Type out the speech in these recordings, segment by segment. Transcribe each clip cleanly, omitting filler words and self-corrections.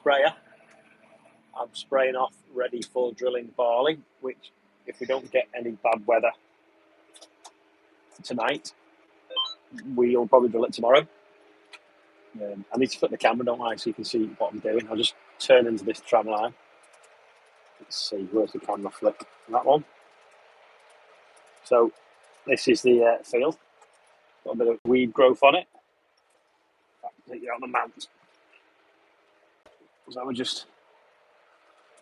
sprayer. I'm spraying off, ready for drilling barley, which, if we don't get any bad weather tonight, we'll probably drill it tomorrow. I need to flip the camera, don't I, so you can see what I'm doing. I'll just turn into this tram line. Let's see, where's the camera flip? That one. So this is the field. Got a bit of weed growth on it. Take you out the mount. So we're just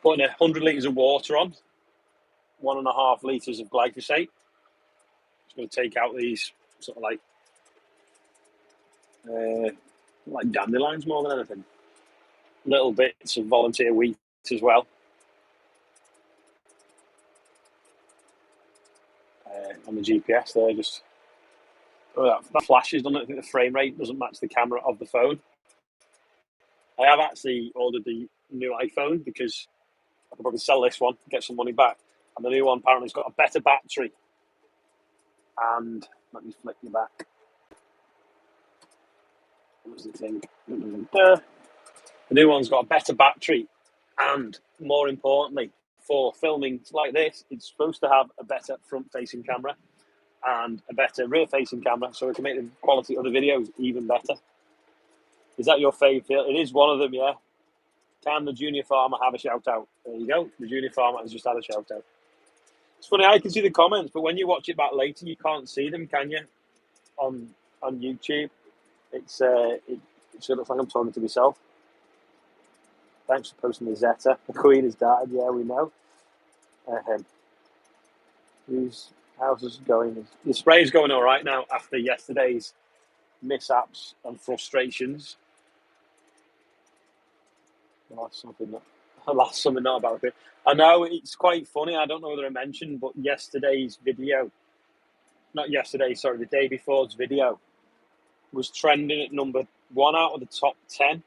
putting 100 litres of water on, 1.5 litres of glyphosate. Just going to take out these sort of like dandelions more than anything. Little bits of volunteer wheat as well. On the GPS there, just that flashes, doesn't it? I think the frame rate doesn't match the camera of the phone. I have actually ordered the new iPhone because I could probably sell this one, get some money back. And the new one apparently has got a better battery. And let me flick you back. What was the thing? The new one's got a better battery, and more importantly, for filming like this, it's supposed to have a better front-facing camera and a better rear-facing camera, so we can make the quality of the videos even better. Is that your favourite? It is one of them, yeah. Can the junior farmer have a shout-out? There you go. The junior farmer has just had a shout-out. It's funny, I can see the comments, but when you watch it back later, you can't see them, can you? On YouTube, it sure looks like I'm talking to myself. Thanks for posting the Zeta. The Queen has died. Yeah, we know. Whose house is going? The spray's going all right now after yesterday's mishaps and frustrations. Last something not about it. I know it's quite funny. I don't know whether I mentioned, but yesterday's video, not yesterday, sorry, the day before's video was trending at number 1 out of the top 10.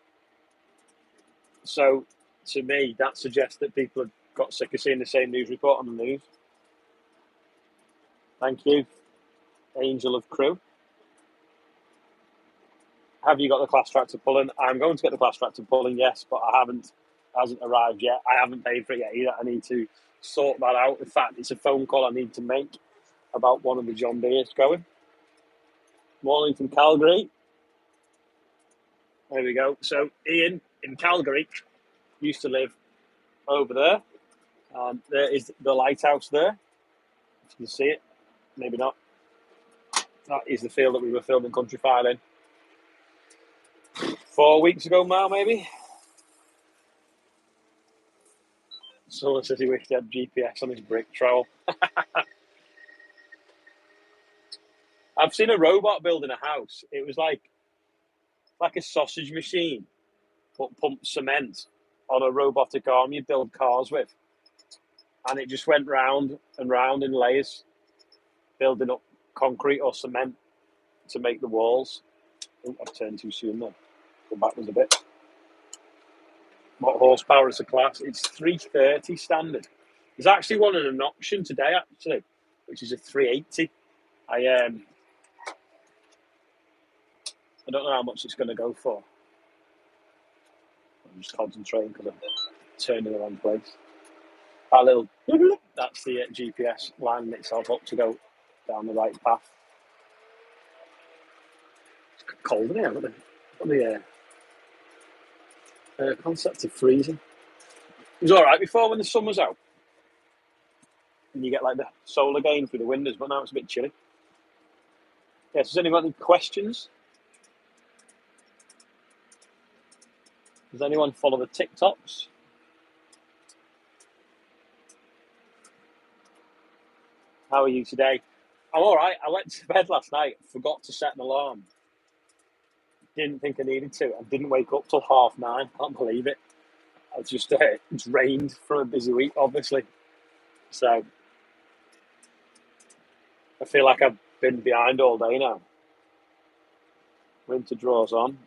So to me, that suggests that people have got sick of seeing the same news report on the news. Thank you, Angel of Crew. Have you got the class tractor pulling? I'm going to get the class tractor pulling, yes, but hasn't arrived yet. I haven't paid for it yet either. I need to sort that out. In fact, it's a phone call I need to make about one of the John Deere's going. Morning from Calgary. There we go. So Ian in Calgary used to live over there. There is the lighthouse there. If you can see it, maybe not. That is the field that we were filming Countryfile in 4 weeks ago now, maybe. Someone says he wished he had GPS on his brick trowel. I've seen a robot building a house. It was like a sausage machine, but pumped cement on a robotic arm you build cars with. And it just went round and round in layers, building up concrete or cement to make the walls. Oh, I've turned too soon there. Go backwards a bit. What horsepower is the class? It's 330 standard. There's actually one in an auction today, actually, which is a 380. I don't know how much it's going to go for. I'm just concentrating because I'm turning in the wrong place. That's the GPS lining itself up to go down the right path. It's cold in here, isn't it? The concept of freezing. It was all right before when the sun was out. And you get like the solar gain through the windows, but now it's a bit chilly. Yes, has anyone got any questions? Does anyone follow the TikToks? How are you today? I'm all right. I went to bed last night, forgot to set an alarm. Didn't think I needed to. I didn't wake up till 9:30. Can't believe it. I was just drained from a busy week, obviously. So I feel like I've been behind all day now. Winter draws on.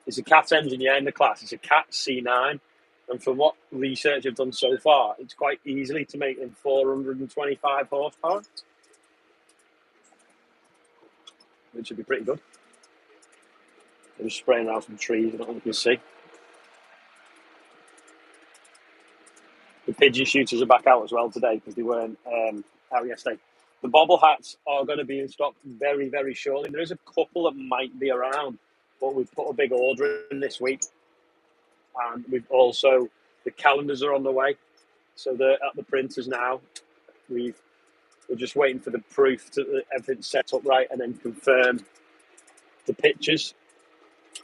It's a CAT engine, yeah, in the class. It's a CAT C9. And from what research I've done so far, it's quite easily to make them 425 horsepower, which would be pretty good. I'm just spraying around some trees, I don't know if you can see. The pigeon shooters are back out as well today because they weren't out yesterday. The bobble hats are going to be in stock very, very shortly. There is a couple that might be around, but we've put a big order in this week. And we've also, the calendars are on the way. So they're at the printers now. We're just waiting for the proof that everything's set up right and then confirm the pictures,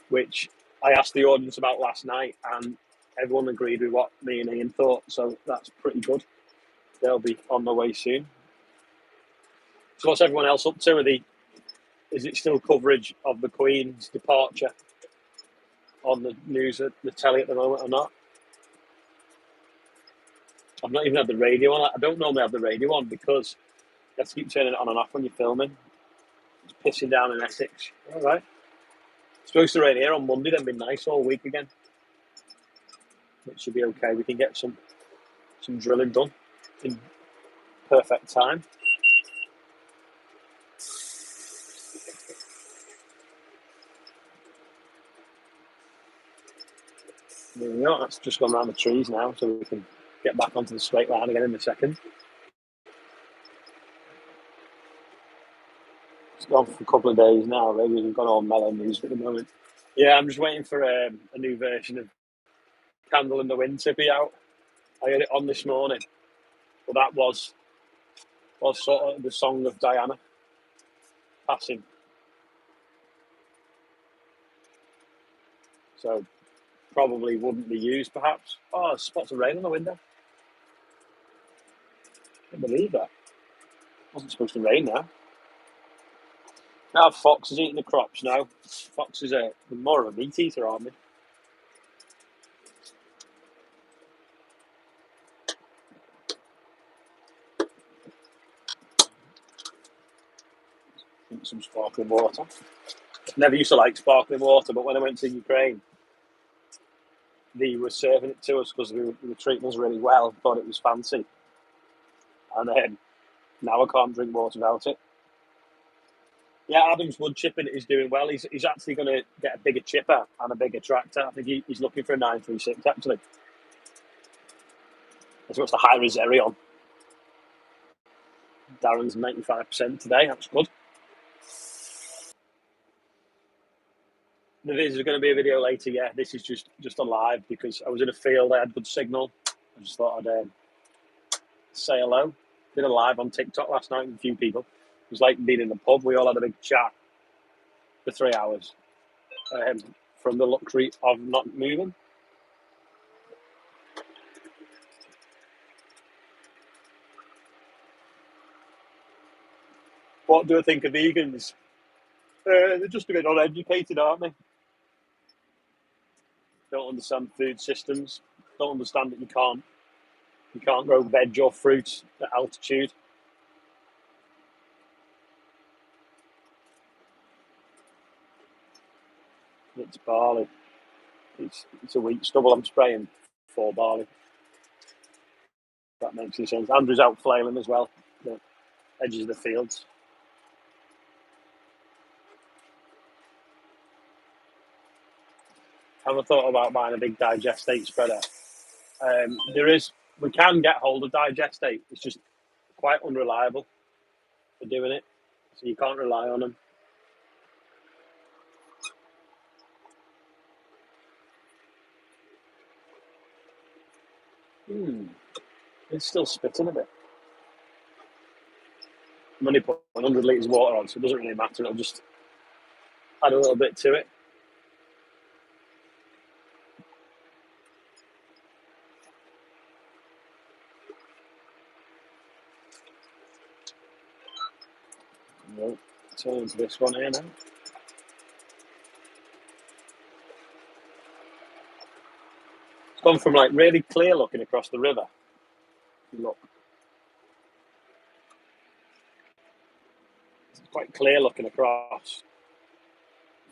which I asked the audience about last night, and everyone agreed with what me and Ian thought. So that's pretty good. They'll be on the way soon. So what's everyone else up to? Is it still coverage of the Queen's departure on the news at the telly at the moment or not? I've not even had the radio on. I don't normally have the radio on because you have to keep turning it on and off when you're filming. It's pissing down in Essex. All right. It's supposed to rain here on Monday, then be nice all week again. It should be okay. We can get some drilling done in perfect time. There we go. That's just gone around the trees now, so we can get back onto the straight line again in a second. It's gone for a couple of days now. Maybe we've got all mellow music at the moment. Yeah, I'm just waiting for a new version of Candle in the Wind to be out. I had it on this morning, but that was sort of the song of Diana passing. So probably wouldn't be used, perhaps. Oh, spots of rain on the window. I can't believe that. It wasn't supposed to rain now. Now foxes eating the crops now. Foxes are more of a meat eater, aren't they? Drink some sparkling water. Never used to like sparkling water, but when I went to Ukraine, they were serving it to us because they were treating us really well. Thought it was fancy, and now I can't drink water without it. Yeah, Adam's wood chipping is doing well. He's actually going to get a bigger chipper and a bigger tractor. I think he's looking for a 936 actually. That's what's the high Zerion. Darren's 95% today. That's good. There's going to be a video later. Yeah, this is just a live because I was in a field. I had good signal. I just thought I'd say hello. Did a live on TikTok last night with a few people. It was like being in the pub. We all had a big chat for 3 hours from the luxury of not moving. What do I think of vegans? They're just a bit uneducated, aren't they? Don't understand food systems. Don't understand that you can't grow veg or fruit at altitude. It's barley. It's a wheat stubble. I'm spraying for barley. That makes any sense. Andrew's out flailing as well. The edges of the fields. Haven't thought about buying a big digestate spreader. We can get hold of digestate. It's just quite unreliable for doing it, so you can't rely on them. It's still spitting a bit. I'm only putting 100 litres of water on, so it doesn't really matter. It'll just add a little bit to it. We'll turn to this one here now. It's gone from like really clear looking across the river. Look. It's quite clear looking across.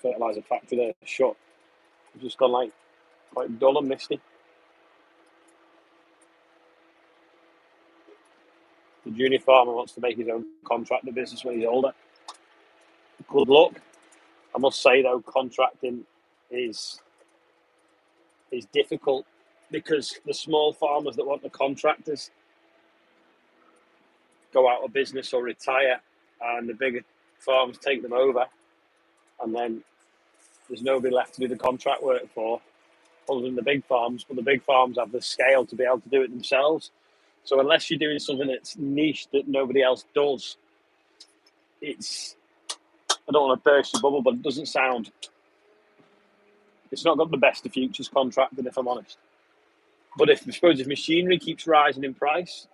Fertiliser factory there, shut. It's just gone like quite dull and misty. The junior farmer wants to make his own contractor business when he's older. Good luck. I must say though, contracting is difficult because the small farmers that want the contractors go out of business or retire, and the bigger farms take them over, and then there's nobody left to do the contract work for other than the big farms. But the big farms have the scale to be able to do it themselves. So unless you're doing something that's niche that nobody else does, it's, I don't want to burst your bubble, but it doesn't sound, it's not got the best of futures contracting, if I'm honest. But I suppose if machinery keeps rising in price,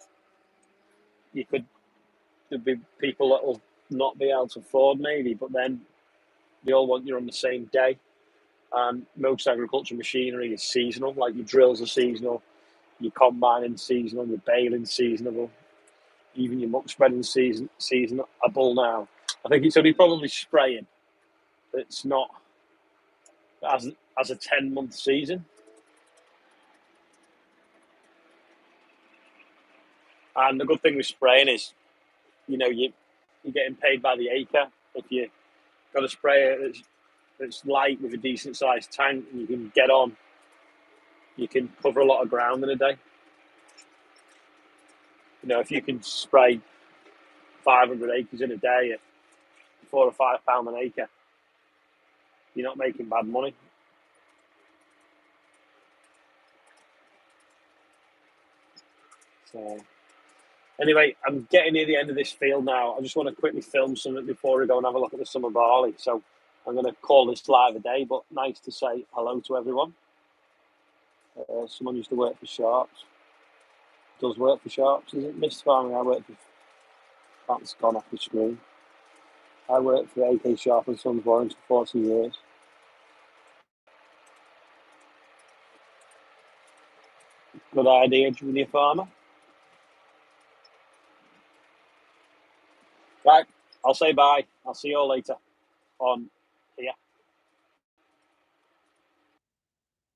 there'd be people that will not be able to afford maybe, but then they all want you on the same day. And most agriculture machinery is seasonal, like your drills are seasonal, your combining seasonal, your baling seasonal, even your muck spreading seasonable now. I think it's only probably spraying that's not as a 10-month season. And the good thing with spraying is, you're getting paid by the acre. If you got a sprayer that's light with a decent sized tank and you can get on, you can cover a lot of ground in a day. If you can spray 500 acres in a day at £4 or £5 an acre, you're not making bad money. So, anyway, I'm getting near the end of this field now. I just want to quickly film something before we go and have a look at the summer barley. So I'm going to call this live a day, but nice to say hello to everyone. Someone used to work for Sharps. Does work for Sharps, is it? Mr. Farming, I work for... That's gone off the screen. I worked for AK Sharp and Sons Warrants for 40 years. Good idea, junior farmer. Right, I'll say bye. I'll see you all later on here.